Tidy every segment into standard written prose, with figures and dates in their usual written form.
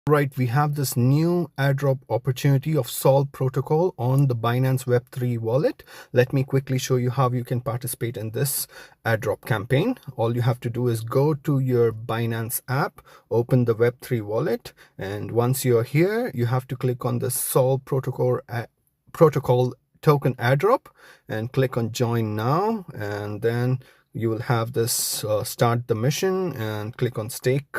Right, we have this new airdrop opportunity of SOLV Protocol on the Binance Web3 wallet. Let me quickly show you how you can participate in this airdrop campaign. All you have to do is go to your Binance app, open the Web3 wallet, and once you're here, you have to click on the SOLV Protocol token airdrop and click on join now, and then you will have this start the mission and click on stake.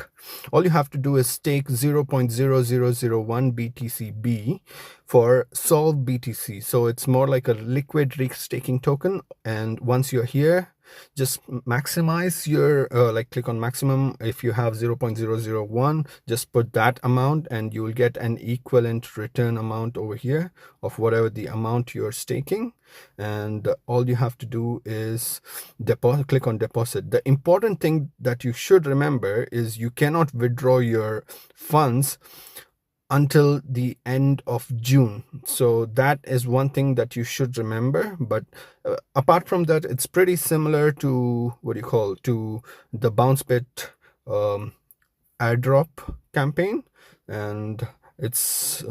All you have to do is stake 0.0001 BTCB for SOLV BTC. So it's more like a liquid staking token. And once you're here, just maximize your click on maximum. If you have 0.001, just put that amount and you will get an equivalent return amount over here of whatever the amount you're staking. And all you have to do is deposit, click on deposit. The important thing that you should remember is you cannot withdraw your funds until the end of June. So that is one thing that you should remember. But apart from that, it's pretty similar to to the bouncebit airdrop campaign. And it's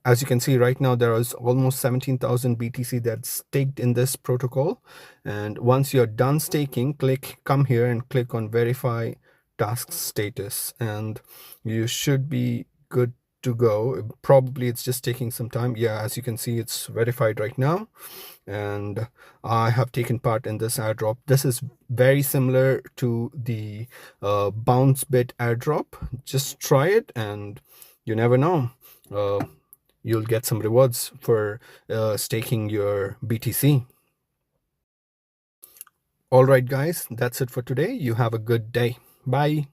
as you can see right now, there is almost 17,000 BTC that's staked in this protocol. And once you're done staking, come here and click on verify task status, and you should be good to go. Probably it's just taking some time. Yeah, as you can see, it's verified right now, and I have taken part in this airdrop. This is very similar to the bouncebit airdrop. Just try it, and you never know, you'll get some rewards for staking your BTC. All right, guys, that's it for today. You have a good day. Bye.